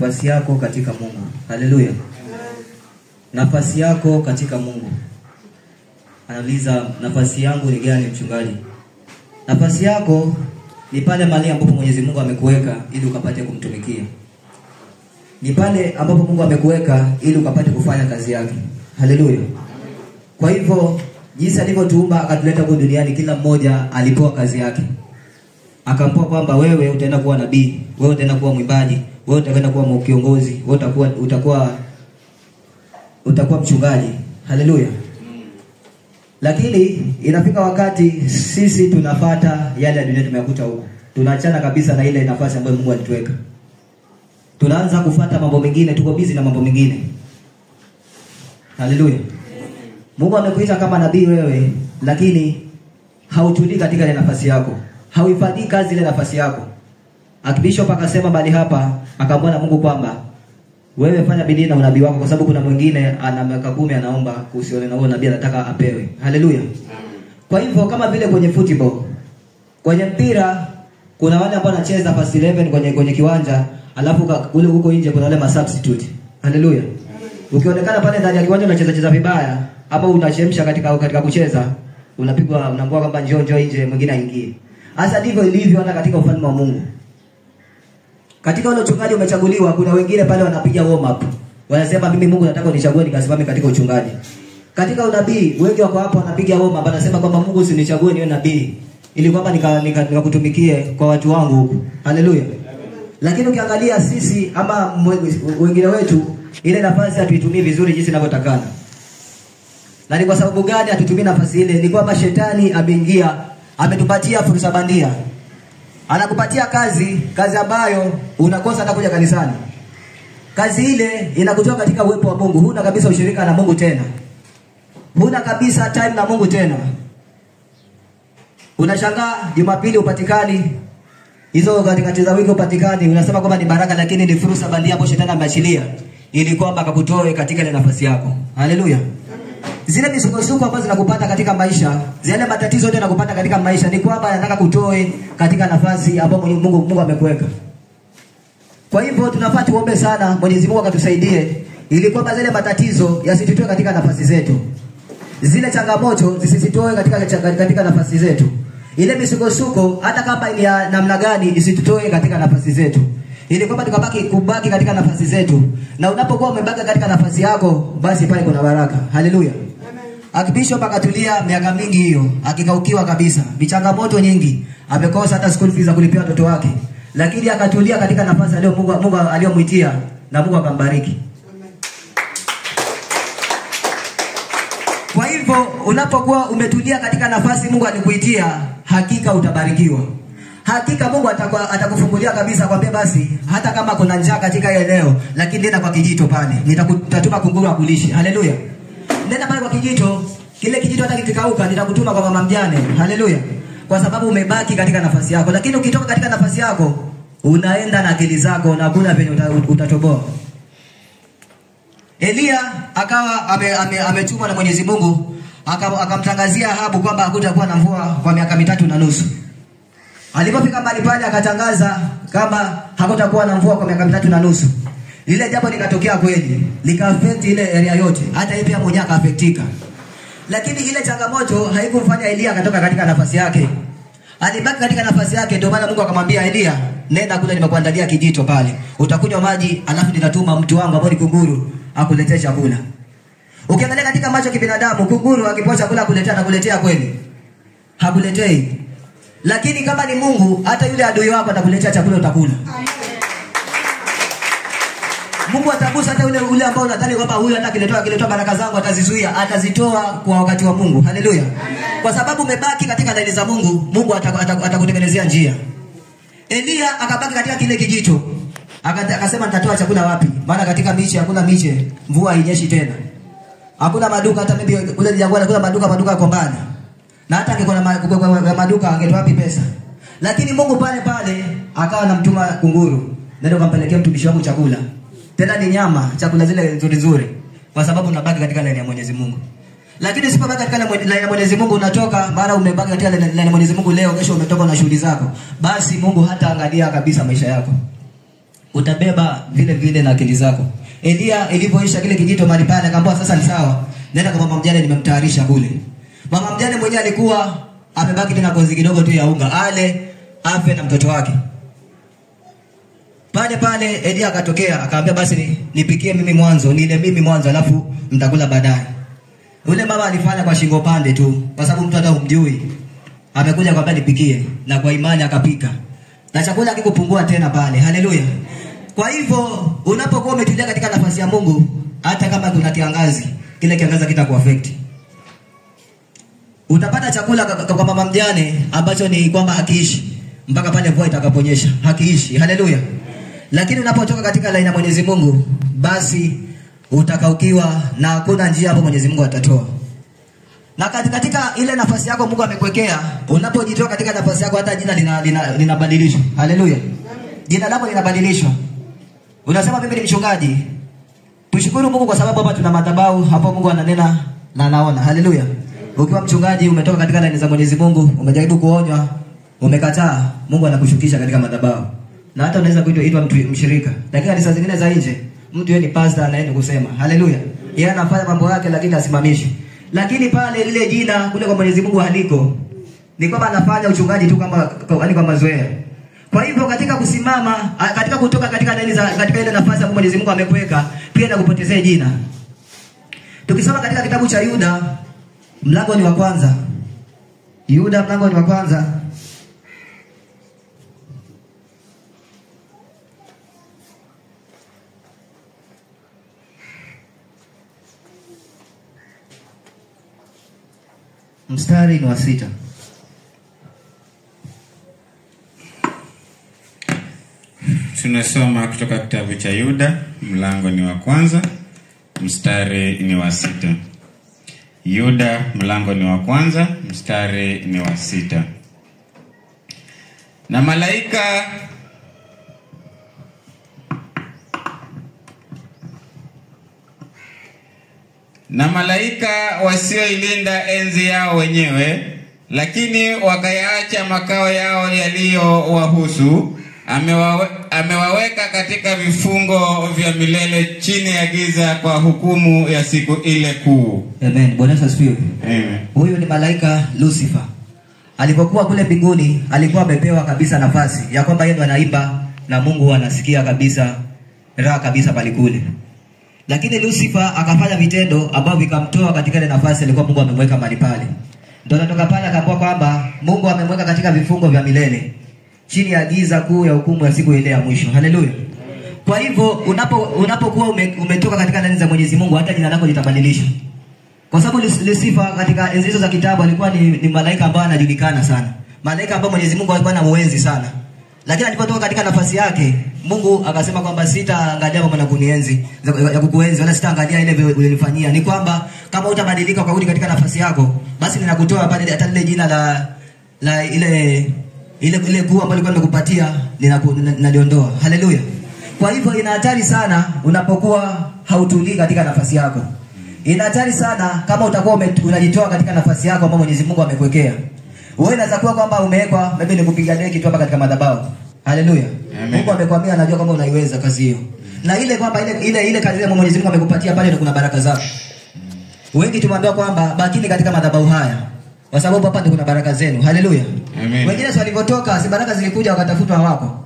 nafasi yako katika Mungu. Haleluya. Nafasi yako katika Mungu. Anauliza, nafasi yangu ni gani mchungaji? Nafasi yako ni pale mahali ambapo Mwenyezi Mungu amekuweka ili ukapate kumtumikia. Ni pale ambapo Mungu amekuweka ili ukapate kufanya kazi yake. Haleluya. Kwa hivyo jinsi alivyotuumba akatuleta kwa duniani, kila mmoja alipewa kazi yake. Akampa kwamba wewe utaenda kuwa nabii, wewe utaenda kuwa mwimbaji, wewe utaenda kuwa kiongozi, wewe utakuwa mchungaji. Haleluya. Lakini inafika wakati sisi tunapata yale ya dunia tumeyakuta huko. Tunaachana kabisa na ile nafasi ambayo Mungu alituweka. Tunaanza kufuata mambo mengine, tuko busy na mambo mengine. Haleluya. Mungu amekuita kama nabii wewe, lakini hautulii katika ile nafasi yako. Hauifadhi kazi ile nafasi yako. Akibishop akasema bali hapa, akamwona Mungu kwamba wewe fanya bidii na unabii wako, kwa sababu kuna mwingine ana miaka 10 anaomba kusione na huo nabii anataka apewe. Haleluya. Kwa hivyo kama vile kwenye football, kwenye mpira kuna wale ambao wanacheza first 11 kwenye kiwanja, alafu kule huko nje kuna wale substitute. Haleluya. Ukionekana pale ndani ya kiwanja unacheza vibaya, hapo unachemsha katika kucheza, unapigwa, unaambiwa kwamba njoo nje, mwingine aingie. Hasa ndivyo ilivyo hata katika ufalme wa Mungu. Katika ule uchungaji umechaguliwa, kuna wengine pale wanapiga warm up. Wanasema mimi Mungu nataka unichague nikasimame katika uchungaji. Katika unabii wengi wako hapo wanapiga warm up, wanasema kwamba Mungu usinichague niwe nabii ili kwamba nikakutumikie kwa watu wangu huko. Haleluya. Lakini ukiangalia sisi ama wengine wetu, ile nafasi hatuitumii vizuri jinsi inavyotakana. Na ni kwa sababu gani hatutumii nafasi ile? Ni kwamba shetani ameingia, ametupatia fursa bandia. Anakupatia kazi ambayo unakosa hata kuja kanisani. Kazi ile inakutoa katika uwepo wa Mungu. Huna kabisa ushirika na Mungu tena. Huna kabisa time na Mungu tena. Unashangaa Jumapili upatikani, hizo katikati za wiki upatikani, unasema kwamba ni baraka, lakini ni fursa bandia ambayo shetani ameachilia ili kwamba akakutoe katika ile nafasi yako. Haleluya. Zile misukosuko ambazo zinakupata katika maisha, zile matatizo yote yanakupata katika maisha, ni kwamba anataka kutoe katika nafasi ambayo Mungu amekuweka. Kwa hivyo tunafaa tuombe sana Mwenyezi Mungu akatusaidie ili kwamba zile matatizo yasitutoe katika nafasi zetu. Zile changamoto zisitutoe katika nafasi zetu. Ile misukosuko hata kama ni ya namna gani isitutoe katika nafasi zetu. Ili kwamba kubaki katika nafasi zetu. Na unapokuwa umebaki katika nafasi yako, basi pale kuna baraka. Haleluya. Akibishop akatulia miaka mingi hiyo, akikaukiwa kabisa, michangamoto nyingi, amekosa hata school fees za kulipia watoto wake. Lakini akatulia katika nafasi aliyo Mungu aliyomuitia, na Mungu akambariki. Kwa hivyo unapokuwa umetulia katika nafasi Mungu alikuitia, hakika utabarikiwa. Hakika Mungu atakufungulia kabisa, kwambia basi hata kama kuna njaa katika eneo, lakini nenda kwa kijito pale, nitakutuma kunguru akulishe. Haleluya. Nenda pale kwa kijito, kile kijito hata kitikauka nitakutuma kwa mama mjane. Haleluya. Kwa sababu umebaki katika nafasi yako. Lakini ukitoka katika nafasi yako, unaenda na akili zako na kuna venye utatoboa. Elia akawa ametumwa na Mwenyezi Mungu, akamtangazia Ahabu kwamba hakutakuwa na mvua kwa miaka 3.5. Alipofika mahali pale akatangaza kama hakutakuwa na mvua kwa miaka 3.5. Lile jambo likatokea kweli, likaafect ile area yote, hata yeye pia mwenyewe akaafektika. Lakini ile changamoto haikumfanya Elia akatoka katika nafasi yake. Alibaki katika nafasi yake, ndio maana Mungu akamwambia Elia, nenda kule nimekuandalia kijito pale. Utakunywa maji, alafu nitatuma mtu wangu ambaye ni kunguru akuletee chakula. Ukiangalia katika macho ya kibinadamu, kunguru akipoa chakula anakuletea kweli? Hakuletei. Lakini kama ni Mungu, hata yule adui wako atakuletea chakula utakula. Mungu atagusa hata ule ambao unadhani kwamba huyu hata kiletoa baraka zangu atazizuia, atazitoa kwa wakati wa Mungu. Haleluya. Kwa sababu umebaki katika ndani za Mungu, Mungu atakutengenezea njia. Elia akabaki katika kile kijito. Akasema nitatoa chakula wapi? Maana katika miche hakuna miche, mvua hainyeshi tena. Hakuna maduka, hata maybe kule jangwani kuna maduka kwa mbali. Na hata angekuwa na maduka angetoa wapi pesa? Lakini Mungu pale akawa anamtuma kunguru, ndio kampelekea mtumishi wangu chakula. Tena ni nyama, chakula zile nzuri. Kwa sababu unabaki katika laini ya Mwenyezi Mungu. Lakini usipobaki katika laini ya Mwenyezi Mungu, unatoka mara umebaki katika laini ya Mwenyezi Mungu leo, kesho umetoka na shughuli zako, basi Mungu hata angalia kabisa maisha yako. utabeba vile vile na akili zako. Elia ilipoisha kile kijito mahali pale akamwambia sasa ni sawa, nenda kwa mama mjane nimemtayarisha kule. Mama mjane mwenyewe alikuwa amebaki tena kozi kidogo tu ya unga, ale afe na mtoto wake. Pale Elia akatokea akamwambia basi nipikie mimi mwanzo, nile mimi mwanzo alafu mtakula baadaye. Yule mama alifanya kwa shingo pande tu kwa sababu mtu hata humjui. Amekuja kwamba nipikie na kwa imani akapika. Na chakula kikupungua tena pale. Haleluya. Kwa hivyo unapokuwa umetulia katika nafasi ya Mungu, hata kama kuna kiangazi, kile kiangazi kitakuaffect. Utapata chakula kwa mama mjane ambacho ni kwamba hakiishi mpaka pale mvua itakaponyesha. Hakiishi. Haleluya. Lakini unapotoka katika laini ya Mwenyezi Mungu, basi utakaukiwa na hakuna njia ambayo Mwenyezi Mungu atatoa. Na katika ile nafasi yako Mungu amekuwekea, unapojitoa katika nafasi yako hata jina linabadilishwa. Haleluya. Jina lako linabadilishwa. Unasema mimi ni mchungaji. Tushukuru Mungu kwa sababu hapa tuna madhabahu, hapo Mungu ananena na anaona. Haleluya. Ukiwa mchungaji umetoka katika laini za Mwenyezi Mungu, umejaribu kuonywa, umekataa, Mungu anakushukisha katika madhabahu. Na hata unaweza kuitwa mtu mshirika. Lakini hadi saa zingine za nje, mtu yeye ni pastor anaenda kusema. Haleluya. Yeye anafanya mambo yake lakini asimamishi. Lakini pale lile jina kule kwa Mwenyezi Mungu haliko. Ni kwamba anafanya uchungaji tu kama kwa mazoea. Kwa hivyo katika kusimama, katika kutoka katika ile nafasi ambayo Mwenyezi Mungu amekuweka, pia na kupotezea jina. Tukisoma katika kitabu cha Yuda, mlango ni wa kwanza. Yuda mlango ni wa kwanza. Mstari ni wa 6. Tunasoma kutoka kitabu cha Yuda, mlango ni wa kwanza, mstari ni wa 6. Yuda mlango ni wa kwanza, mstari ni wa 6. Na malaika wasioilinda enzi yao wenyewe, lakini wakayaacha makao yao yaliyowahusu, amewaweka katika vifungo vya milele chini ya giza kwa hukumu ya siku ile kuu. Amen. Bwana asifiwe. Amen. Huyu ni malaika Lucifer. Alipokuwa kule mbinguni, alikuwa amepewa kabisa nafasi ya kwamba yeye ndo anaimba na Mungu anasikia kabisa raha kabisa pale kule. Lakini Lucifer akafanya vitendo ambavyo vikamtoa katika ile nafasi alikuwa Mungu amemweka mahali pale. Ndio anatoka pale akaambiwa kwamba Mungu amemweka katika vifungo vya milele chini ya giza kuu ya hukumu ya siku ile ya mwisho. Haleluya. Kwa hivyo unapokuwa umetoka katika ndani za Mwenyezi Mungu, hata jina lako litabadilishwa. Kwa sababu Lucifer katika enzi hizo za kitabu alikuwa ni malaika ambaye anajulikana sana. Malaika ambaye Mwenyezi Mungu alikuwa anamuenzi sana. Lakini alipotoka katika nafasi yake, Mungu akasema kwamba sitaangalia mambo na kunienzi, ya kukuenzi, wala sitaangalia ile ulilofanyia. Ni kwamba kama utabadilika ukarudi katika nafasi yako, basi ninakutoa pale hata lile jina la ile kuu ambayo alikuwa amekupatia ninaliondoa. Haleluya. Kwa hivyo ina hatari sana unapokuwa hautulii katika nafasi yako. Ina hatari sana kama utakuwa unajitoa katika nafasi yako ambayo Mwenyezi Mungu amekuwekea. Wewe unaweza kuwa kwamba umewekwa maybe ni kupiga deki tu hapa katika madhabahu. Haleluya. Mungu amekwambia anajua kama unaiweza kazi hiyo. Na ile kwamba ile kazi ambayo Mwenyezi Mungu amekupatia pale ndio kuna baraka zako. Wengi tumwambia kwamba bakini katika madhabahu haya, kwa sababu hapa ndio kuna baraka zenu. Haleluya. Wengine walipotoka si baraka zilikuja wakatafutwa hawako.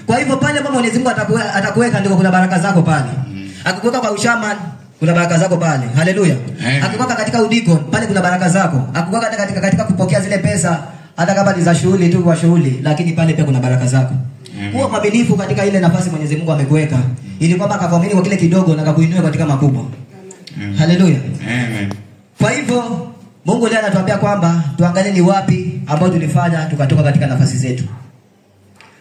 Kwa hivyo pale ambapo Mwenyezi Mungu atakuweka ndio kuna baraka zako pale. Akikuweka kwa ushaman kuna baraka zako pale. Haleluya. Akikuweka katika udiko pale kuna baraka zako. Akikuweka katika kupokea zile pesa hata kama ni za shughuli tu kwa shughuli, lakini pale pia kuna baraka zako. Kuwa mwaminifu katika ile nafasi Mwenyezi Mungu amekuweka, ili kwamba akakuamini kwa kile kidogo na akakuinua katika makubwa. Haleluya. Amen. Kwa hivyo Mungu leo anatuambia kwamba tuangalie ni wapi ambao tulifanya tukatoka katika nafasi zetu.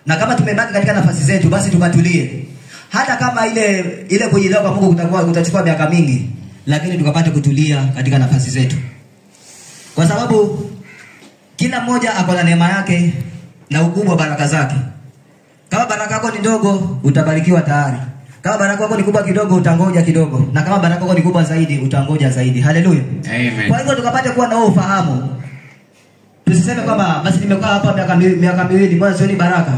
Na kama tumebaki katika nafasi zetu, basi tukatulie. Hata kama ile kujidao kwa Mungu utachukua miaka mingi, lakini tukapate kutulia katika nafasi zetu. Kwa sababu kila mmoja ako na neema yake na ukubwa wa baraka zake. Kama baraka yako ni ndogo, utabarikiwa tayari. Kama baraka yako ni kubwa kidogo, utangoja kidogo. Na kama baraka yako ni kubwa zaidi, utangoja zaidi. Haleluya. Amen. Kwa hivyo tukapate kuwa na huo ufahamu. Tusiseme kwamba basi nimekaa hapa miaka miwili mbona sioni baraka.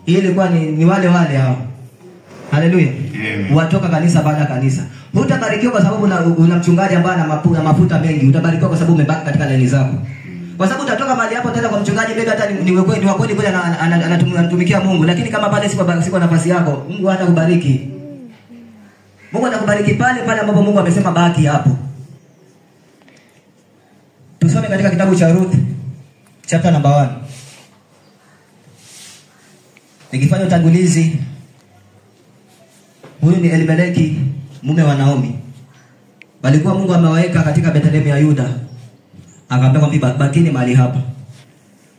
Hii ilikuwa ni wale hao. Haleluya. Watoka kanisa baada ya kanisa. Hutabarikiwa kwa sababu una mchungaji ambaye ana mafuta mengi. Utabarikiwa kwa sababu umebaki katika laini zako. Kwa sababu utatoka mahali hapo tena kwa mchungaji mbele hata ni wa kweli kule anatumikia Mungu, lakini kama pale siko nafasi yako, Mungu hatakubariki. Mungu atakubariki pale ambapo Mungu amesema baki hapo. Tusome katika kitabu cha Ruth chapter number 1. Nikifanya utangulizi, huyu ni Elimeleki mume wa Naomi. Walikuwa Mungu amewaweka katika Bethlehem ya Yuda. Akaambia kwamba bakini mahali hapa.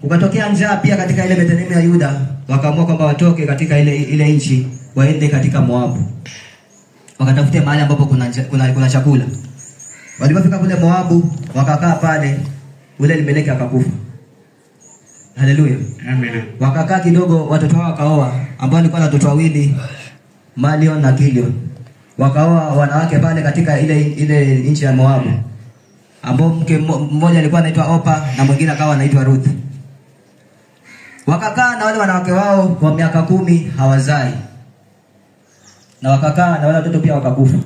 Kukatokea njaa pia katika ile Bethlehem ya Yuda, wakaamua kwamba watoke katika ile nchi waende katika Moabu. Wakatafute mahali ambapo kuna chakula. Walipofika kule Moabu, wakakaa pale, ule Elimeleki akakufa. Haleluya. Amen. Wakakaa kidogo, watoto wao wakaoa, ambao walikuwa na watoto wawili, Malion na Kilion. Wakaoa wanawake pale katika ile nchi ya Moabu. Ambao mke mmoja alikuwa anaitwa Opa na mwingine akawa anaitwa Ruth. Wakakaa na wale wanawake wao kwa miaka 10 hawazai. Na wakakaa na wale watoto pia wakakufa.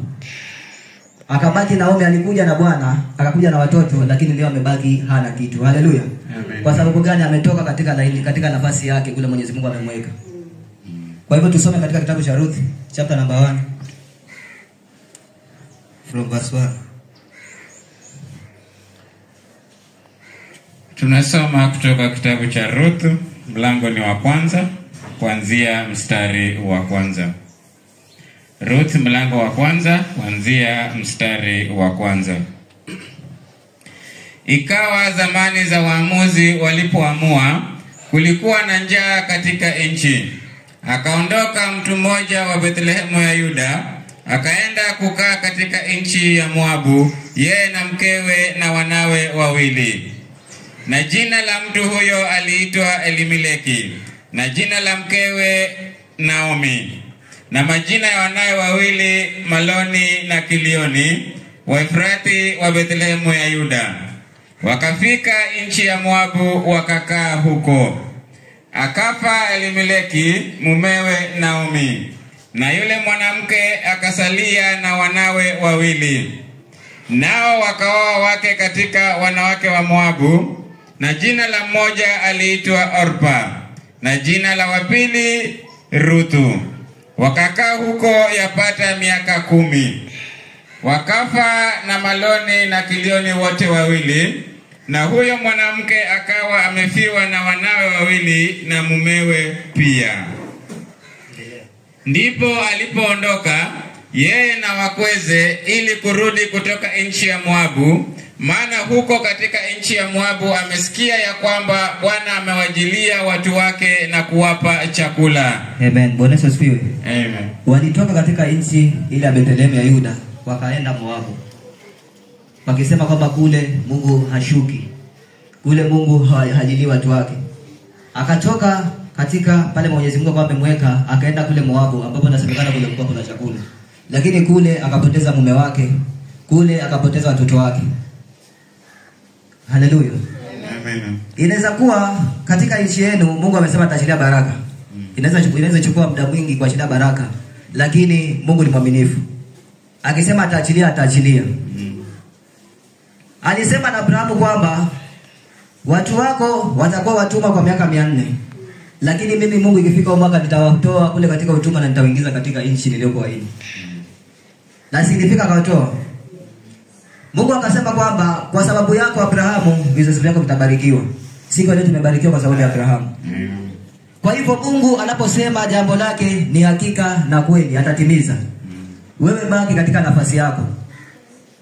Akabaki Naomi, alikuja na Bwana, akakuja na watoto, lakini leo amebaki hana kitu. Haleluya. Kwa sababu gani? Ametoka katika nafasi yake kule Mwenyezi Mungu amemweka. Kwa hivyo tusome katika kitabu cha Ruth chapter number 1 from verse 1. Tunasoma kutoka kitabu cha Ruth, mlango ni wa kwanza, kuanzia mstari wa kwanza. Ruth mlango wa kwanza, kuanzia mstari wa kwanza. Ikawa zamani za waamuzi walipoamua, kulikuwa na njaa katika nchi. Akaondoka mtu mmoja wa Bethlehemu ya Yuda, akaenda kukaa katika nchi ya Moabu, yeye na mkewe na wanawe wawili. Na jina la mtu huyo aliitwa Elimeleki, na jina la mkewe Naomi. Na majina ya wanawe wawili Maloni na Kilioni, Waefrathi wa Bethlehemu ya Yuda. Wakafika nchi ya Moabu, wakakaa huko. Akafa Elimeleki mumewe Naomi, na yule mwanamke akasalia na wanawe wawili. Nao wakaoa wake katika wanawake wa Moabu, na jina la mmoja aliitwa Orpa, na jina la wapili Ruthu. Wakakaa huko yapata miaka 10. Wakafa na Maloni na Kilioni wote wawili, na huyo mwanamke akawa amefiwa na wanawe wawili na mumewe pia. Ndipo alipoondoka yeye na wakweze ili kurudi kutoka nchi ya Moabu, maana huko katika nchi ya Moabu amesikia ya kwamba Bwana amewajilia watu wake na kuwapa chakula. Amen. Bwana asifiwe. Amen. Walitoka katika nchi ile ya Bethlehem ya Yuda, wakaenda Moabu. Wakisema kwamba kule Mungu hashuki. Kule Mungu hajili watu wake. Akatoka katika pale Mwenyezi Mungu kwamba amemweka, akaenda kule Moabu ambapo nasemekana kule kulikuwa kuna chakula. Lakini kule akapoteza mume wake, kule akapoteza watoto wake. Haleluya. Amen. Inaweza kuwa katika nchi yenu Mungu amesema ataachilia baraka. Inaweza chukua muda mwingi kuachilia baraka, lakini Mungu ni mwaminifu. Akisema ataachilia, ataachilia. Alisema na Abrahamu kwamba watu wako watakuwa watumwa kwa miaka 400. Lakini mimi Mungu ikifika mwaka nitawatoa kule katika utumwa na nitawaingiza katika nchi niliyokuahidi. Na silifika akawatoa. Mungu akasema kwamba kwa sababu yako Abrahamu vizazi vyako vitabarikiwa. Siku leo tumebarikiwa kwa sababu ya Abrahamu. Kwa hivyo Mungu anaposema jambo lake ni hakika na kweli, atatimiza. Wewe baki katika nafasi yako.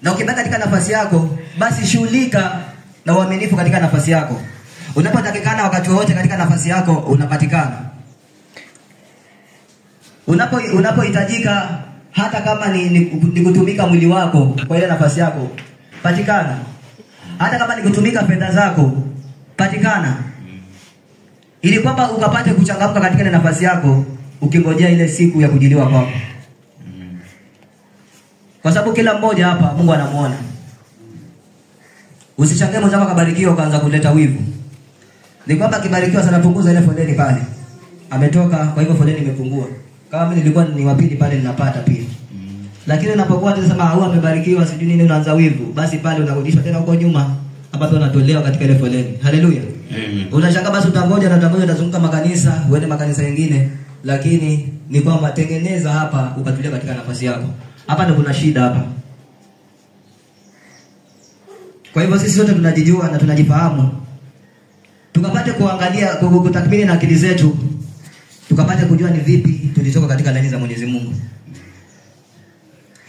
Na ukibaki katika nafasi yako, basi shughulika na uaminifu katika nafasi yako. Unapotakikana wakati wote katika nafasi yako unapatikana. Unapohitajika hata kama ni kutumika mwili wako kwa ile nafasi yako, patikana. Hata kama ni kutumika fedha zako, patikana. Ili kwamba ukapate kuchangamka katika ile nafasi yako ukingojea ile siku ya kujiliwa kwako. Kwa sababu kila mmoja hapa Mungu anamuona. Usichangae mwenzako akabarikiwa ukaanza kuleta wivu. Ni kwamba akibarikiwa sana punguza ile foleni pale. Ametoka, kwa hivyo foleni imepungua. Kama mimi nilikuwa ni wa pili pale ninapata pili. Lakini unapokuwa tunasema au amebarikiwa sijui nini unaanza wivu, basi pale unarudishwa tena huko nyuma ambapo unatolewa katika ile foleni. Haleluya. Amen. Unashangaa basi utangoja na utangoja utazunguka makanisa, uende makanisa mengine, lakini ni kwamba tengeneza hapa ukatulia katika nafasi yako. Hapa ndio kuna shida hapa. Kwa hivyo sisi wote tunajijua na tunajifahamu. Tukapate kuangalia kutathmini na akili zetu, tukapate kujua ni vipi tulitoka katika laini za Mwenyezi Mungu.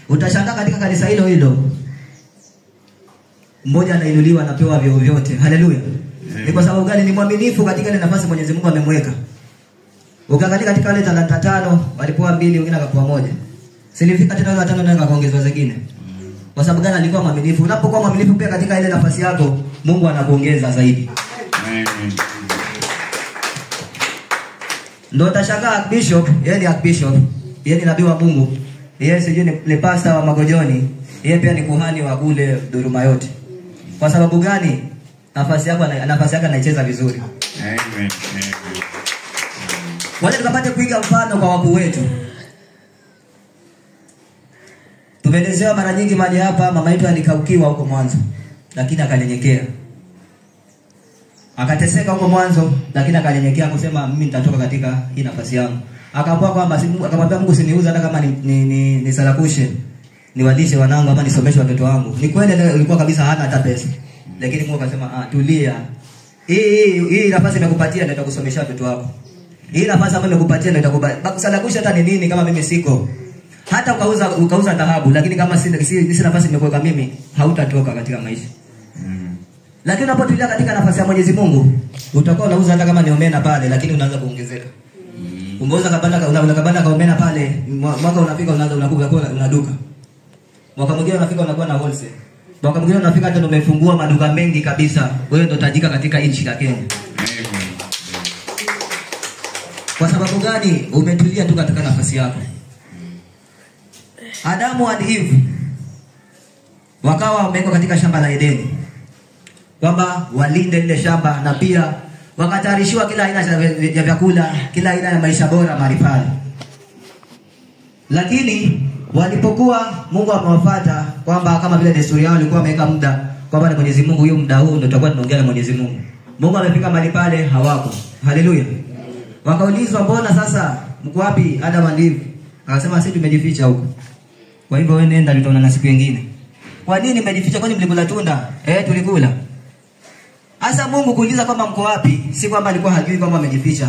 Utashangaa katika kanisa hilo hilo mmoja anainuliwa anapewa vyeo vyote. Haleluya. Ni kwa sababu gani? Ni mwaminifu katika ile nafasi Mwenyezi Mungu amemweka. Ukiangalia katika wale talanta 5 walipewa 2, wengine akapewa 1. Silifika tena wale 5 ndio akaongezwa zingine. Kwa sababu gani? Alikuwa mwaminifu. Unapokuwa mwaminifu pia katika ile nafasi yako, Mungu anakuongeza zaidi. Amen. Ndio utashangaa Bishop, yeye ni Archbishop, yeye ni nabii wa Mungu. Yeye sijui ni pastor wa Magojoni, yeye pia ni kuhani wa kule Duruma yote. Kwa sababu gani? Nafasi yake anaicheza vizuri. Amen. Wale tukapate kuiga mfano kwa wakuu wetu. Tumeelezewa mara nyingi mahali hapa mama yetu alikaukiwa huko mwanzo, lakini akanyenyekea. Akateseka huko mwanzo, lakini akanyenyekea kusema mimi nitatoka katika hii nafasi yangu. Akaamua kwamba akamwambia Mungu usiniuze hata kama ni salakushe. Niwalishe wanangu ama nisomeshe watoto wangu. Ni kweli ilikuwa kabisa hana hata pesa. Lakini Mungu akasema tulia. Hii nafasi nimekupatia ndio itakusomesha watoto wako. Hii nafasi ambayo nimekupatia ndio itakusalakusha hata ni nini kama mimi siko. Hata ukauza dhahabu, lakini kama si nafasi nimekuweka mimi, hautatoka katika maisha. Lakini unapotulia katika nafasi ya Mwenyezi Mungu, utakuwa unauza hata kama ni omena pale, lakini unaanza kuongezeka. Ungeuza kabanda ka omena pale, mwaka unafika unaduka. Mwaka mwingine unafika unakuwa na wholesale. Mwaka mwingine unafika hata umefungua maduka mengi kabisa. Wewe ndio tajika katika nchi ya Kenya. Kwa sababu gani? Umetulia tu katika nafasi yako. Adamu and Eve wakawa wamewekwa katika shamba la Edeni, kwamba walinde lile shamba, na pia wakatayarishiwa kila aina ya vyakula, kila aina ya maisha bora mahali pale. Lakini walipokuwa Mungu amewafuata kwamba kama vile desturi yao walikuwa wameweka muda kwamba ni Mwenyezi Mungu, hiyo muda huu ndio tutakuwa tunaongea na Mwenyezi Mungu. Mungu amefika mahali pale, hawako. Haleluya. Wakaulizwa mbona sasa mko wapi Adam and Eve? Akasema sisi tumejificha huko. Kwa hivyo wewe nenda tutaona na siku nyingine. Kwa nini mmejificha? Kwani mlikula tunda? Tulikula. Hasa Mungu kuuliza kwamba mko wapi, si kwamba alikuwa hajui kwamba amejificha.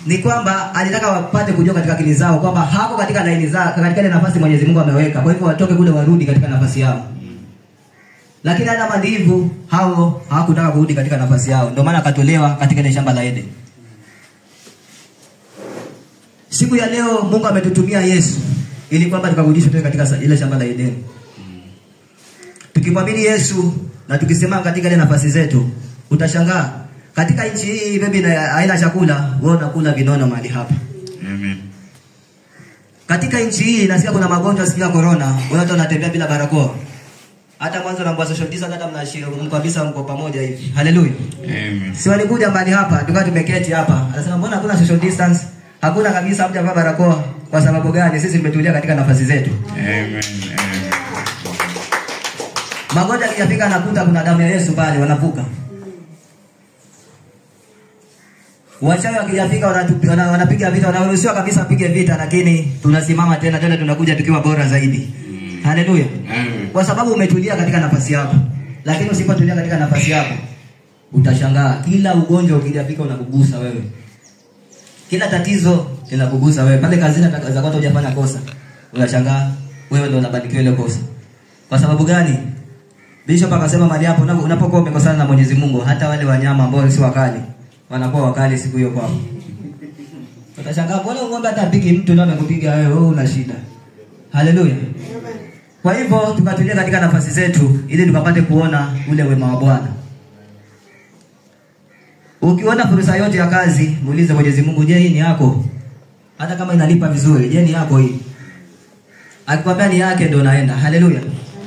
Ni kwamba alitaka wapate kujua katika akili zao kwamba hako katika laini zao, katika ile nafasi Mwenyezi Mungu ameweka. Kwa hivyo watoke kule warudi katika nafasi yao. Lakini Adam and Eve hao hawakutaka kurudi katika nafasi yao. Ndio maana akatolewa katika ile shamba la Eden. Siku ya leo Mungu ametutumia Yesu ili kwamba tukarudishwe tena katika ile shamba la Eden. Tukimwamini Yesu na tukisimama katika ile nafasi zetu, utashangaa katika nchi hii baby haina chakula, wewe unakula vinono mahali hapa. Amen. Katika nchi hii nasikia kuna magonjwa, sikia corona, watu wanatembea bila barakoa. Hata mwanzo na mbwa social distance, hata mnashika kabisa mko pamoja hivi. Haleluya. Amen. Si walikuja mahali hapa, tukawa tumeketi hapa. Anasema mbona hakuna social distance? Hakuna kabisa, hamjavaa barakoa. Kwa sababu gani? Sisi tumetulia katika nafasi zetu. Amen. Magonjwa yakifika anakuta kuna damu ya Yesu pale, wanavuka. Wachawi wakijafika wanapiga vita, wanaruhusiwa kabisa pige vita, lakini tunasimama tena tunakuja tukiwa bora zaidi. Haleluya. Kwa sababu umetulia katika nafasi yako. Lakini usipotulia katika nafasi yako, utashangaa kila ugonjwa ukijafika unakugusa wewe. Kila tatizo linakugusa wewe. Pale kazini za kwako hujafanya kosa, unashangaa wewe ndio unabarikiwa ile kosa. Kwa sababu gani? Bishop akasema mahali hapo, unapokuwa umekosana na Mwenyezi Mungu, hata wale wanyama ambao si wakali wanakuwa wakali siku hiyo kwako. Utashangaa mbona ng'ombe atapigi mtu ndio amekupiga wewe una shida. Haleluya. Kwa hivyo tukatulia katika nafasi zetu ili tukapate kuona ule wema wa Bwana. Ukiona fursa yote ya kazi, muulize Mwenyezi Mungu, je, hii ni yako? Hata kama inalipa vizuri, je, ni yako hii? Akikwambia ni yake ndio naenda. Haleluya.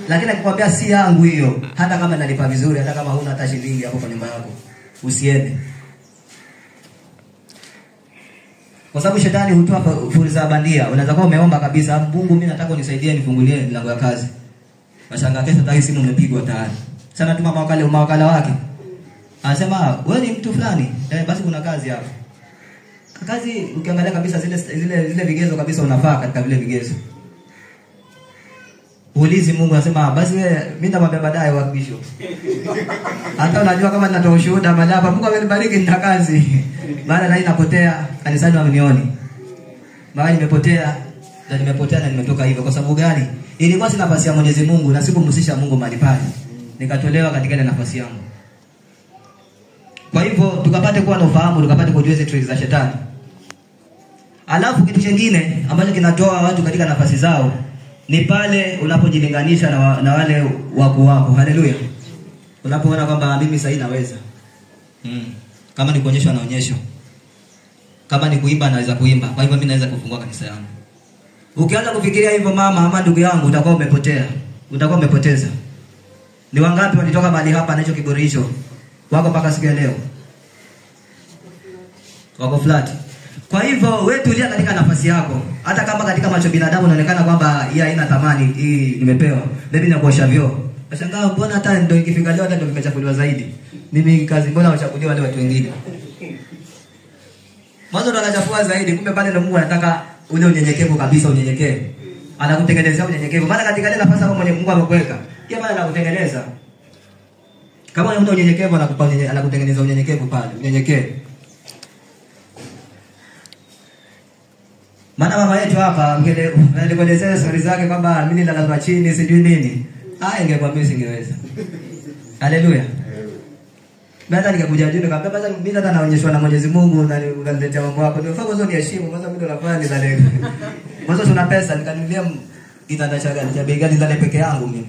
Lakini akikwambia si yangu hiyo, hata kama inalipa vizuri, hata kama huna hata shilingi hapo kwa nyumba yako, usiende. Kwa sababu shetani hutoa fursa bandia. Unaweza kuwa umeomba kabisa, Mungu mimi nataka unisaidie nifungulie milango ya kazi. Mashanga kesho tayari simu umepigwa tayari. Sana tuma mawakala wake. Anasema wewe ni mtu fulani, basi kuna kazi hapo. Kazi ukiangalia kabisa zile vigezo kabisa unafaa katika vile vigezo. Uulizi Mungu anasema basi wewe mimi nitamwambia baadaye wakisho. Hata unajua kama ninatoa ushuhuda baada hapa Mungu amenibariki nina kazi. Baada na inapotea kanisani wamenioni. Mara nimepotea na nimetoka hivyo kwa sababu gani? Ilikuwa si nafasi ya Mwenyezi Mungu na sikumhusisha Mungu mahali pale. Nikatolewa katika ile nafasi yangu. Kwa hivyo tukapate kuwa na ufahamu, tukapate kujua hizo tricks za shetani. Alafu kitu kingine ambacho kinatoa watu katika nafasi zao ni pale unapojilinganisha na wale wako. Haleluya. Unapoona kwamba mimi sasa naweza. Kama ni kuonyeshwa naonyeshwa. Kama ni kuimba naweza kuimba. Kwa hivyo mimi naweza kufungua kanisa yangu. Ukianza kufikiria hivyo mama ama ndugu yangu utakuwa umepotea. Utakuwa umepoteza. Ni wangapi walitoka mahali hapa na hicho kiburi hicho? Wako mpaka siku ya leo. Wako flat. Kwa hivyo wewe tulia katika nafasi yako. Hata kama katika macho binadamu inaonekana kwamba hii haina thamani, hii nimepewa. Mimi nakuosha vyoo. Nashangaa mbona hata ndio ikifika leo hata ndio vimechafuliwa zaidi. Mimi kazi mbona wachafuliwa wale watu wengine. Mwanzo ndo anachafua zaidi, kumbe pale ndo Mungu anataka ule unyenyekevu kabisa unyenyekee. Anakutengenezea unyenyekevu. Maana katika ile nafasi ambayo Mungu amekuweka, pia maana anakutengeneza. Kama wewe mtu unyenyekevu anakutengeneza unyenyekevu pale, unyenyekee. Maana mama yetu hapa nilikuelezea story zake kwamba mimi nilala chini sijui nini. Ingekuwa mimi singeweza. Haleluya. Baada nikakuja juu nikamwambia basi mimi hata naonyeshwa na Mwenyezi Mungu na unaniletea mambo yako. Ndio fako zote heshima, kwanza mimi ndo nafanya ni zale. Mwanzo tuna pesa nikaniambia kitanda cha bei gani zale peke yangu mimi.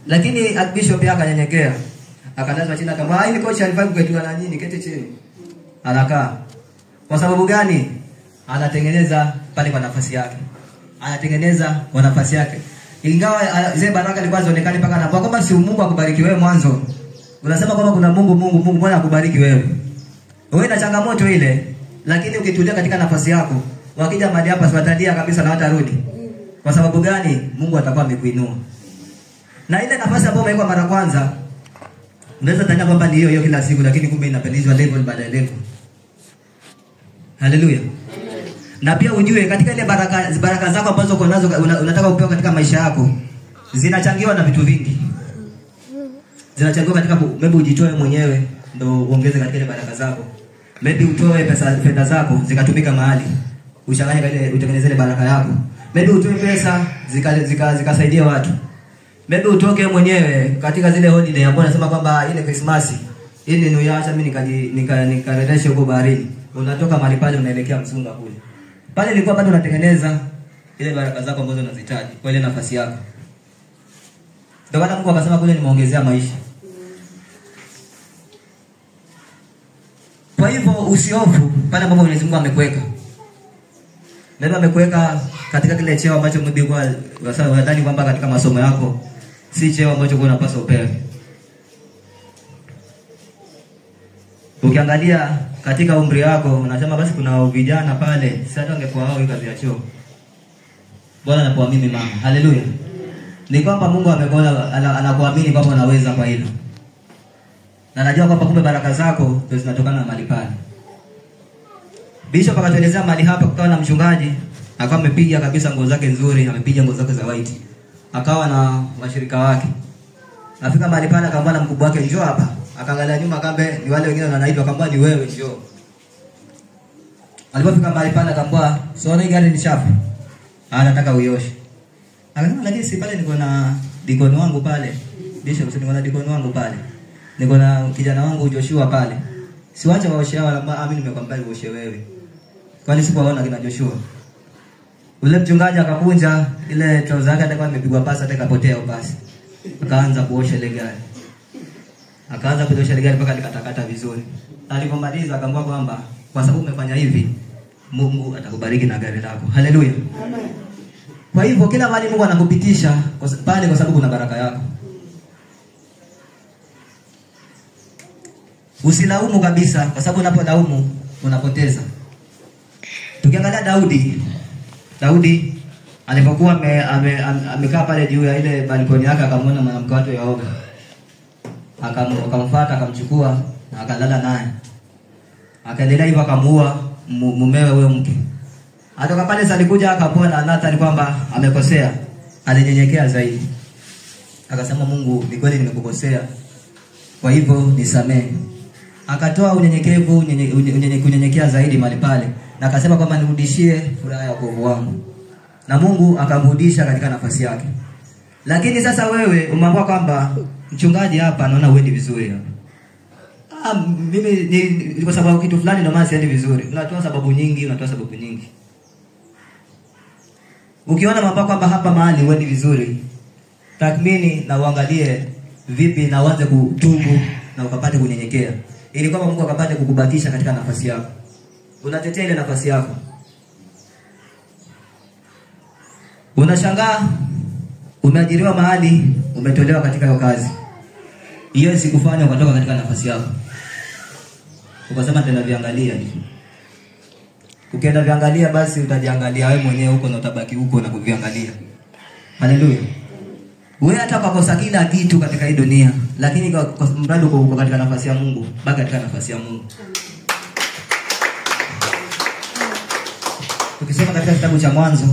Lakini Bishop yake akanyenyekea. Akalazwa chini akamwambia hii coach alifai kuketua na nyinyi keti chini. Anakaa. Kwa sababu gani? Anatengeneza pale kwa nafasi yake. Anatengeneza kwa nafasi yake. Ingawa zile baraka zilikuwa zionekane paka na kwamba si Mungu akubariki wewe mwanzo. Unasema kwamba kuna Mungu mbona akubariki wewe? Wewe na changamoto ile, lakini ukitulia katika nafasi yako, wakija mahali hapa siwatadia kabisa na watarudi. Kwa sababu gani? Mungu atakuwa amekuinua. Na ile nafasi ambayo umewekwa mara kwanza, unaweza tania kwamba ni hiyo kila siku, lakini kumbe inapelizwa level baada ya level. Haleluya. Na pia ujue katika ile baraka zako ambazo uko nazo unataka upewe katika maisha yako, zinachangiwa na vitu vingi. Zinachangiwa katika maybe ujitoe mwenyewe ndio uongeze katika ile baraka zako. Maybe utoe fedha zako zikatumika mahali. Uchanganye ile utengeneze ile baraka yako. Maybe utoe pesa zikasaidia watu. Maybe utoke mwenyewe katika zile holiday ambapo nasema kwamba ile Christmas, ili ni uacha mimi nikareleshe huko baharini. Unatoka mahali pale unaelekea Msunga kule. Pale nilikuwa bado unatengeneza ile baraka zako ambazo unazihitaji kwa ile nafasi yako. Ndio maana Mungu akasema kule nimeongezea maisha. Kwa hivyo usiofu pale ambapo Mwenyezi Mungu amekuweka. Ndio amekuweka katika kile cheo ambacho Mungu unadhani kwamba katika masomo yako si cheo ambacho unapaswa upewe. Ukiangalia katika umri wako unasema basi kuna vijana pale, si hata ungekuwa wao kazi ya choo. Bwana anakuamini mama. Haleluya. Ni kwamba Mungu anakuamini kwamba unaweza kwa hilo. Na najua kwamba kumbe baraka zako ndio zinatokana na mali pale. Bishop akatuelezea mali hapa kukawa na mchungaji, akawa amepiga kabisa nguo zake nzuri, amepiga nguo zake za white. Akawa na washirika wake. Afika mali pale akamwambia na mkubwa wake njoo hapa. Akaangalia nyuma akambe ni wale wengine wanaitwa akamwambia ni wewe njoo. Alipofika mali pale akamwambia sio ni gari ni chafu. Anataka uioshe. Akasema lakini si pale niko na dikoni wangu pale. Bishop niko na dikoni wangu pale. Niko na kijana wangu Joshua pale. Siwache waoshe wala mimi nimekwambia uoshe wewe. Kwani sikuwaona kina Joshua. Ule mchungaji akakunja ile trouser yake alikuwa amepigwa pasi hata ikapotea upasi. Akaanza kuosha ile gari. Akaanza kuosha ile gari mpaka likatakata vizuri. Alipomaliza akamwambia kwamba kwa sababu umefanya hivi Mungu atakubariki na gari lako. Haleluya. Amen. Kwa hivyo kila mahali Mungu anakupitisha pale kwa sababu kuna baraka yako. Usilaumu kabisa kwa sababu unapolaumu unapoteza. Tukiangalia Daudi alipokuwa amekaa pale juu ya ile balkoni yake, akamwona mwanamke wake yaoga. Akamfuata, akamchukua na akalala naye. Akaendelea hivyo, akamuua mumewe huyo mke. Atoka pale alikuja akapona Nathan kwamba amekosea, alinyenyekea zaidi. Akasema, Mungu, ni kweli nimekukosea, kwa hivyo nisamehe. Akatoa unyenyekevu, kunyenyekea zaidi mahali pale, na akasema kwamba nirudishie furaha ya wokovu wangu. Na Mungu akamrudisha katika nafasi yake. Lakini sasa wewe umeamua kwamba mchungaji, hapa naona uendi vizuri hapa. Mimi ni kwa sababu kitu fulani ndio maana siendi vizuri. Unatoa sababu nyingi. Ukiona mambo kwamba hapa mahali uendi vizuri, tathmini na uangalie vipi na uanze kutubu na ukapate kunyenyekea, ili kwamba Mungu akapate kukubakisha katika nafasi yako. Unatetea ile nafasi yako. Unashangaa umeajiriwa mahali, umetolewa katika hiyo kazi. Hiyo isikufanya ukatoka katika nafasi yako. Ukasema tena viangalia hivi. Ukienda viangalia, basi utajiangalia wewe mwenyewe huko na utabaki huko na kuviangalia. Haleluya. Wewe hata ukakosa kila kitu katika hii dunia, lakini kwa mradi uko katika nafasi ya Mungu, baki katika nafasi ya Mungu. Tukisoma katika kitabu cha Mwanzo,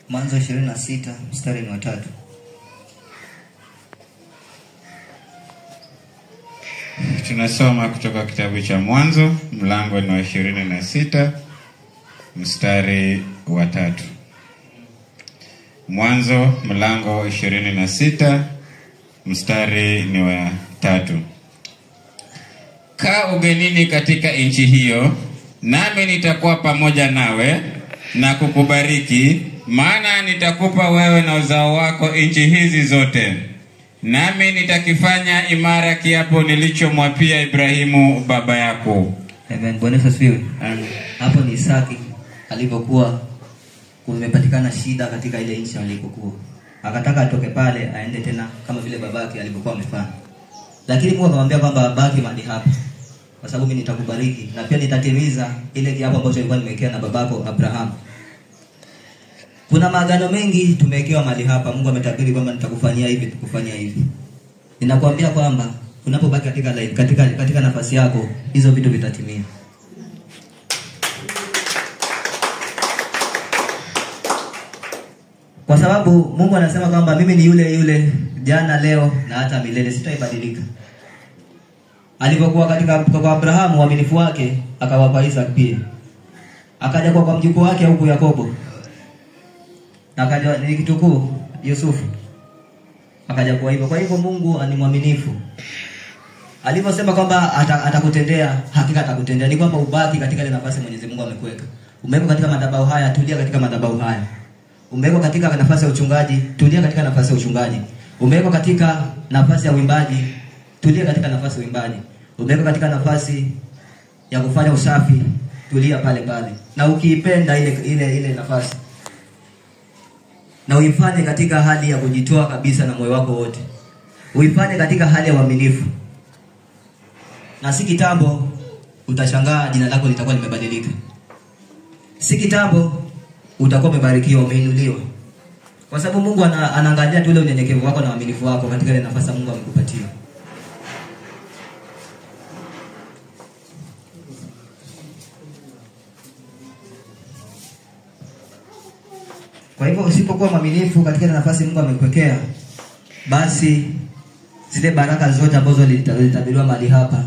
Mwanzo 26 mstari wa 3. Tunasoma kutoka kitabu cha Mwanzo mlango ni wa 26 mstari wa 3. Mwanzo mlango 26 mstari ni wa 3. Kaa ugenini katika nchi hiyo, nami nitakuwa pamoja nawe na kukubariki, maana nitakupa wewe na uzao wako nchi hizi zote, nami nitakifanya imara kiapo nilichomwapia Ibrahimu baba yako. Amen. Bwana asifiwe. Amen. Hapo ni Isaki alipokuwa kumepatikana shida katika ile nchi alipokuwa. Akataka atoke pale aende tena kama vile babake alipokuwa amefanya. Lakini Mungu akamwambia kwamba baki mahali hapa, kwa sababu mimi nitakubariki na pia nitatimiza ile kiapo ambacho nilikuwa nimewekea na babako Abraham. Kuna maagano mengi tumewekewa mahali hapa. Mungu ametabiri kwamba nitakufanyia hivi, tukufanyia hivi. Ninakuambia kwamba unapobaki katika nafasi yako, hizo vitu vitatimia. Kwa sababu Mungu anasema kwamba mimi ni yule jana, leo na hata milele, sitaibadilika. Alipokuwa kwa Abrahamu uaminifu wake, akawapa Isaac pia. Akaja kwa mjukuu wake huko Yakobo. Akaja ni kitukuu Yusufu. Akaja kwa hivyo. Kwa hivyo Mungu ni mwaminifu. Aliposema kwamba atakutendea, hakika atakutendea. Ni kwamba ubaki katika ile nafasi Mwenyezi Mungu amekuweka. Umewekwa katika madhabahu haya, tulia katika madhabahu haya. Umewekwa katika nafasi ya uchungaji, tulia katika nafasi ya uchungaji. Umewekwa katika nafasi ya uimbaji, tulia katika nafasi ya uimbaji. Umewekwa katika nafasi ya kufanya usafi, tulia pale pale. Na ukiipenda ile nafasi, na uifanye katika hali ya kujitoa kabisa na moyo wako wote. Uifanye katika hali ya uaminifu. Na si kitambo utashangaa jina lako litakuwa limebadilika. Si kitambo utakuwa umebarikiwa, umeinuliwa. Kwa sababu Mungu anaangalia tu ile unyenyekevu wako na uaminifu wako katika ile nafasi Mungu amekupatia. Kwa hivyo usipokuwa mwaminifu katika nafasi Mungu amekuwekea, basi zile baraka zote ambazo zilitabiriwa mahali hapa,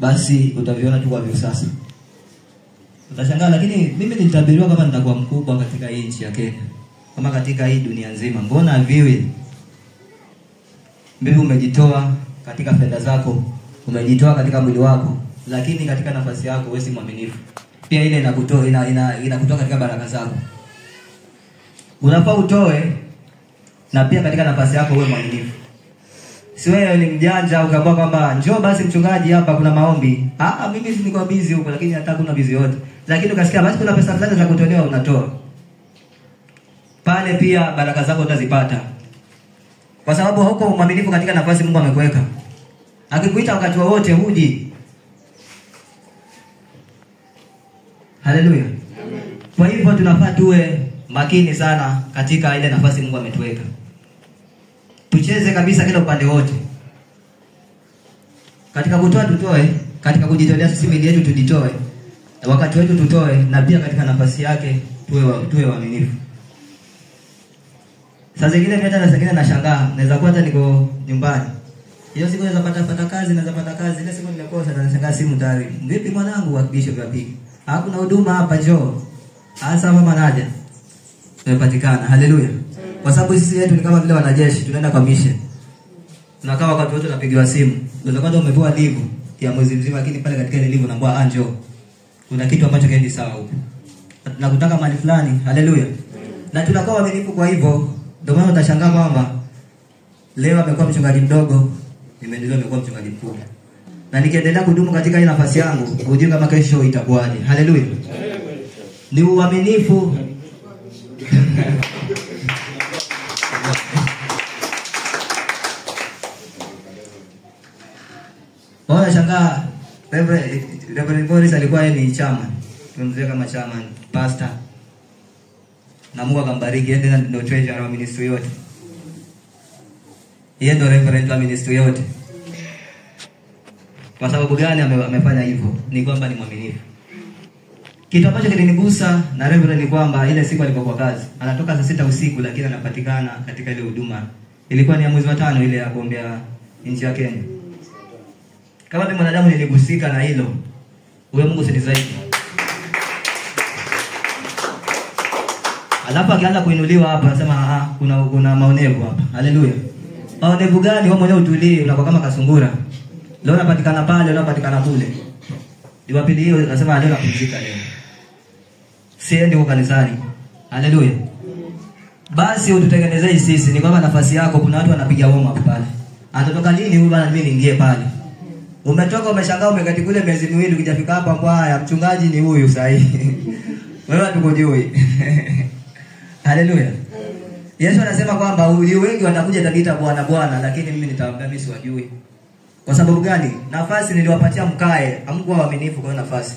basi utaviona tu kwa visasa. Utashangaa, lakini mimi nilitabiriwa kama nitakuwa mkubwa katika hii nchi ya Kenya, kama katika hii dunia nzima. Mbona viwe? Mimi umejitoa katika fedha zako, umejitoa katika mwili wako, lakini katika nafasi yako wewe si mwaminifu. Pia ile inakutoa katika baraka zako. Unafaa utoe na pia katika nafasi yako wewe mwaminifu. Si wewe ni mjanja ukaamua kwamba njoo basi mchungaji hapa kuna maombi. Mimi si niko busy huko lakini hata kuna busy yote. Lakini ukasikia basi kuna pesa fulani za kutolewa unatoa. Pale pia baraka zako utazipata. Kwa sababu huko mwaminifu katika nafasi Mungu amekuweka. Akikuita wakati wowote huji. Haleluya. Kwa hivyo tunafaa tuwe makini sana katika ile nafasi Mungu ametuweka. Tucheze kabisa kila upande wote. Katika kutoa tutoe, katika kujitolea sisi mili yetu tujitoe. Wakati wetu tutoe na pia katika nafasi yake tuwe waaminifu. Sasa zingine mimi hata zingine nashangaa, naweza kuwa hata niko nyumbani. Hiyo siku naweza pata kazi, ile siku nimekosa na nashangaa simu tayari. Vipi mwanangu wa Bishop Yapiki? Hakuna huduma hapa njoo. Hasa mama naja. Tumepatikana. Haleluya. Kwa sababu sisi yetu ni kama vile wanajeshi, tunaenda kwa mission. Tunakaa wakati wote tunapigiwa simu. Ndio kwanza umepewa live ya mwezi mzima lakini pale katika ile live unaambiwa anjo. Kuna kitu ambacho kiende sawa huko. Tunakutaka mahali fulani. Haleluya. Na tunakuwa waaminifu kwa hivyo, ndio maana utashangaa kwamba leo amekuwa mchungaji mdogo, nimeendelea amekuwa mchungaji mkubwa. Na nikiendelea kudumu katika hii nafasi yangu, hujui kama kesho itakuwaje. Haleluya. Ni uaminifu. Bwana shangaa Reverend Boris alikuwa yeye ni chama. Tumemzoea kama chama, pastor. Na Mungu akambariki yeye ndio treasurer wa ministry yote. Yeye ndio reverend wa ministry yote. Kwa sababu gani amefanya hivyo? Ni kwamba ni mwaminifu. Kitu ambacho kilinigusa na reverend ni kwamba ile siku alipokuwa kazi, anatoka saa 6 usiku lakini anapatikana katika ile huduma. Ilikuwa ni ya mwezi wa 5 ile ya kuombea nchi ya Kenya. Kama mimi mwanadamu niligusika na hilo, wewe Mungu si zaidi. Alafu akianza kuinuliwa hapa anasema kuna maonevu hapa. Haleluya. Maonevu gani? Wewe mwenyewe utulie, unakuwa kama kasungura. Leo unapatikana pale, leo unapatikana kule. Jumapili hiyo anasema leo napumzika leo. Siendi kwa kanisani. Haleluya. Basi ututengenezee sisi ni kwamba nafasi yako kuna watu wanapiga warm up pale. Atatoka lini huyu bwana mimi niingie pale. Umetoka umeshangaa umekati kule miezi miwili ukijafika hapa kwa mchungaji ni huyu sahihi. Wewe hatukujui. Haleluya. Yesu anasema kwamba wengi watakuja tabita bwana lakini mimi nitawaambia mimi siwajui. Kwa sababu gani? Nafasi niliwapatia mkae, hamkuwa waaminifu kwa nafasi.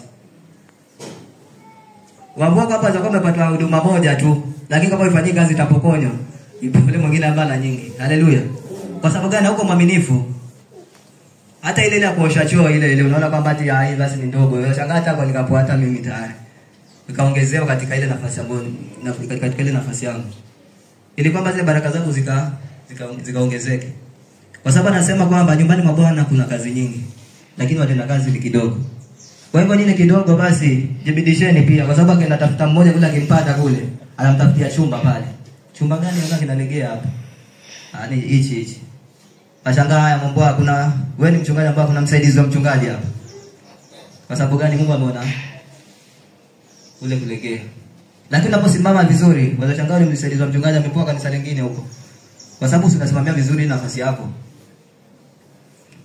Wambua hapa za kwamba umepata huduma moja tu, lakini kama ifanyike kazi itapokonywa. Ipole mwingine ambana nyingi. Haleluya. Kwa sababu gani huko mwaminifu? Hata ile ya kuosha choo ile unaona kwamba ati hii basi ni ndogo. Unashangaa hata kwa nikapoata mimi tayari. Nikaongezewa katika ile nafasi ambayo katika ile nafasi yangu. Ili kwamba zile baraka zangu zikaongezeke. Kwa sababu anasema kwamba nyumbani mwa Bwana kuna kazi nyingi, lakini watenda kazi ni kidogo. Kwa hivyo nini kidogo basi jibidisheni pia kwa sababu akaenda tafuta mmoja kule akimpata kule, anamtafutia chumba pale. Chumba gani unataka kinalegea hapa? Ni hichi. Ashangaa haya mambo kuna wewe ni mchungaji ambaye kuna msaidizi wa mchungaji hapa. Kwa sababu gani Mungu ameona ule kulegea. Lakini unaposimama vizuri, unashangaa ni msaidizi wa mchungaji amepoa kanisa lingine huko. Kwa sababu unasimamia vizuri nafasi yako.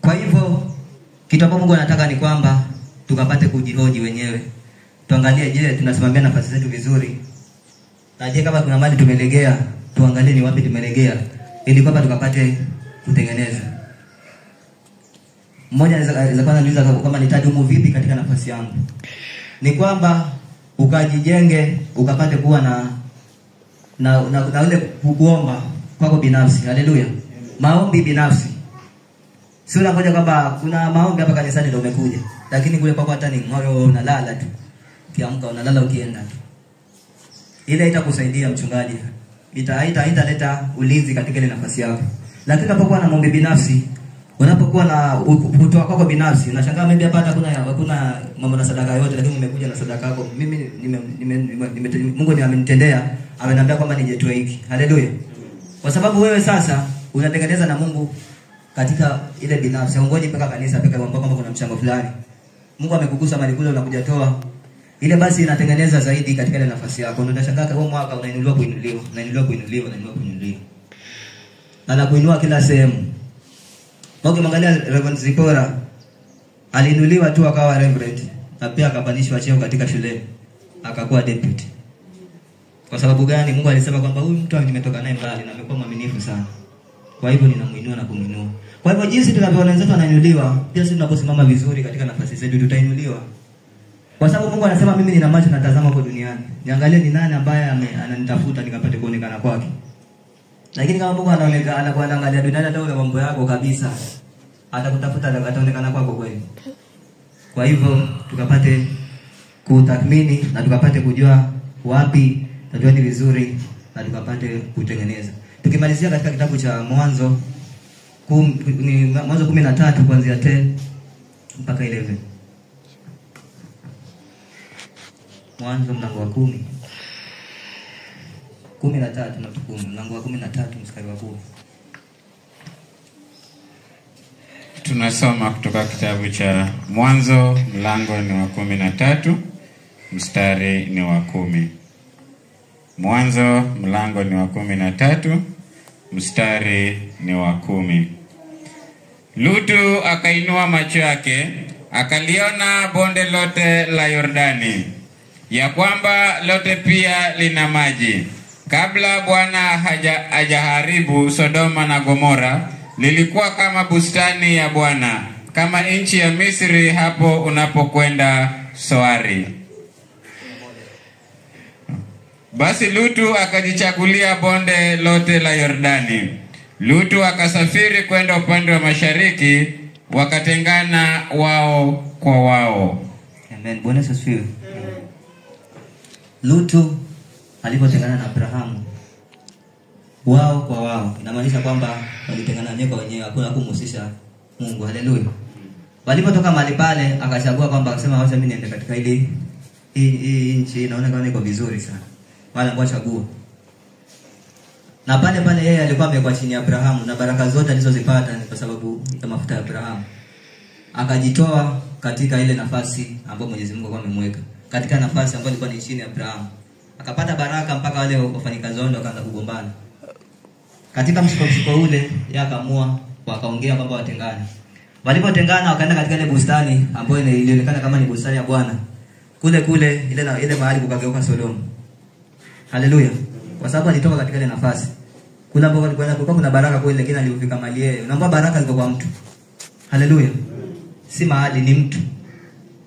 Kwa hivyo kitu ambacho Mungu anataka ni kwamba tukapate kujihoji wenyewe. Tuangalie je, tunasimamia nafasi zetu vizuri? Na je kama kuna mali tumelegea, tuangalie ni wapi tumelegea ili kwamba tukapate kutengeneza. Mmoja anaweza kwanza niuliza kama nitadumu vipi katika nafasi yangu. Ni kwamba ukajijenge, ukapate kuwa na ule kuomba kwako binafsi. Haleluya. Maombi binafsi. Si unangoja kwamba kuna maombi hapa kanisani ndio umekuja. Lakini kule kwako hata ni moyo unalala tu. Ukiamka unalala ukienda tu. Ile itakusaidia mchungaji. Italeta ulinzi katika ile nafasi yako. Lakini unapokuwa na maombi binafsi, unapokuwa na kutoa kwako binafsi, unashangaa maybe hapa hakuna mambo na sadaka yote lakini umekuja na sadaka yako. Mimi Mungu ndiye amenitendea, ameniambia kwamba nijetoe hiki. Haleluya. Kwa sababu wewe sasa unatengeneza na Mungu katika ile binafsi. Ungoje mpaka kanisa peka kwamba kuna mchango fulani. Mungu amekugusa mali kule unakuja toa. Ile basi inatengeneza zaidi katika ile nafasi yako. Ndio utashangaa kwa mwaka unainuliwa. Na kuinua kila sehemu. Mwangalia Reverend Zipora aliinuliwa tu akawa reverend, na pia akapandishwa cheo katika shule akakuwa deputy. Kwa sababu gani? Mungu alisema kwamba huyu mtu nimetoka naye mbali na amekuwa mwaminifu sana. Kwa hivyo ninamuinua na kumuinua. Kwa hivyo jinsi tunavyoona wenzetu wanainuliwa, pia sisi tunaposimama vizuri katika nafasi zetu tutainuliwa. Kwa sababu Mungu anasema mimi nina macho natazama kwa duniani. Niangalie ni nani ambaye ananitafuta nikapate kuonekana kwake. Lakini kama Mungu anaangalia duniani hata ule mambo yako kabisa, atakutafuta ataonekana kwako kweli. Kwa hivyo tukapate kutathmini na tukapate kujua wapi tajua ni vizuri na tukapate kutengeneza. Tukimalizia katika kitabu cha Mwanzo Mwanzo 13 kuanzia 10 mpaka 11. Mwanzo mlango wa 10. 13 na 10, mlango wa 13 mstari wa 10. Tunasoma kutoka kitabu cha Mwanzo, mlango ni wa 13, mstari ni wa 10. Mwanzo mlango ni wa 13, mstari ni wa 10. Lutu akainua macho yake, akaliona bonde lote la Yordani, ya kwamba lote pia lina maji. Kabla Bwana hajaharibu Sodoma na Gomora, lilikuwa kama bustani ya Bwana, kama nchi ya Misri hapo unapokwenda Soari. Basi Lutu akajichagulia bonde lote la Yordani. Lutu akasafiri kwenda upande wa mashariki, wakatengana wao kwa wao. Amen. Bwana asifiwe. Lutu alipotengana na Abrahamu, wao kwa wao, inamaanisha kwamba walitengana wenyewe kwa wenyewe, hakuna kumhusisha Mungu. Haleluya. Walipotoka mahali pale akachagua kwamba akasema wacha mimi niende katika hii nchi naona kama iko vizuri sana. Wala ngoja chagua. Na pale yeye alikuwa amekuwa chini ya Abrahamu na baraka zote alizozipata ni kwa sababu ya mafuta ya Abrahamu. Akajitoa katika ile nafasi ambayo Mwenyezi Mungu alikuwa amemweka. Katika nafasi ambayo ilikuwa ni chini ya Abrahamu. Akapata baraka mpaka wale wafanyikazi wao wakaanza kugombana. Katika mshiko ule yeye akaamua wakaongea kwamba watengane. Walipotengana wakaenda katika ile bustani ambayo ilionekana kama ni bustani ya Bwana. Kule ile mahali kukageuka Sodoma. Haleluya. Kwa sababu alitoka katika ile nafasi. Kule ambapo kulikuwa kuna baraka kule, lakini alifika mali yeye. Unaomba baraka ziko kwa mtu. Haleluya. Si mahali, ni mtu.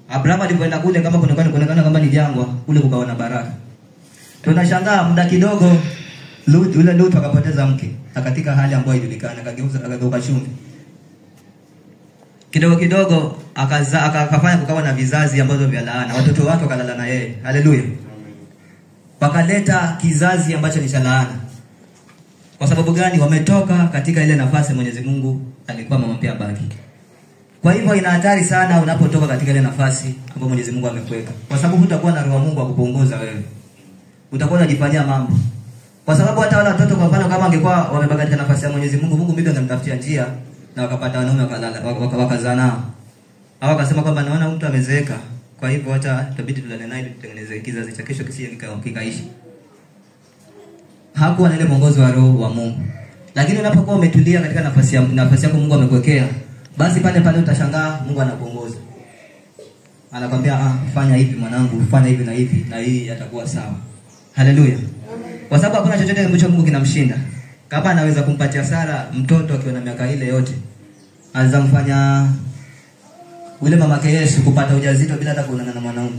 Abraham alipoenda kule kama kuonekana kama ni jangwa, kule kukaona baraka. Tunashangaa muda kidogo Lutu akapoteza mke. Katika hali ambayo ijulikana, akageuka chumvi. Kidogo akafanya kukawa na vizazi ambazo vya laana. Watoto wake wakalala na yeye. Haleluya. Wakaleta kizazi ambacho ni cha laana. Kwa sababu gani? Wametoka katika ile nafasi Mwenyezi Mungu alikuwa amemwambia baki. Kwa hivyo ina hatari sana unapotoka katika ile nafasi ambayo Mwenyezi Mungu amekuweka. Kwa sababu hutakuwa na roho Mungu akuongoza wewe. Utakuwa unajifanyia mambo. Kwa sababu hata wale watoto kwa mfano kama angekuwa wamebaki katika nafasi ya Mwenyezi Mungu, Mungu mimi angemtafutia njia na wakapata wanaume wakazaa nao. Hao wakasema kwamba naona mtu amezeeka. Kwa hivyo hata itabidi tulale naye tutengeneze kizazi cha kesho kisije kikaishi. Hakuwa na ile mwongozo wa roho wa Mungu. Lakini unapokuwa umetulia katika nafasi yako Mungu amekuwekea, basi pale utashangaa Mungu anakuongoza. Anakuambia fanya hivi mwanangu, fanya hivi na hii yatakuwa sawa. Haleluya. Kwa sababu hakuna chochote ambacho Mungu kinamshinda. Kama anaweza kumpatia Sara mtoto akiwa na miaka ile yote, anaweza kumfanya ule mamake Yesu kupata ujauzito bila hata kuonana na mwanaume.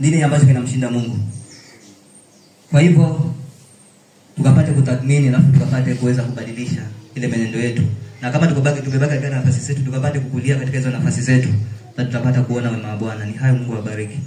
Nini ambacho kinamshinda Mungu? Kwa hivyo tukapate kutathmini na tukapate kuweza kubadilisha ile mwenendo yetu. Na kama tukibaki katika nafasi zetu, tukapate kukulia katika hizo nafasi zetu, na tutapata kuona wema wa Bwana. Ni hayo, Mungu awabariki.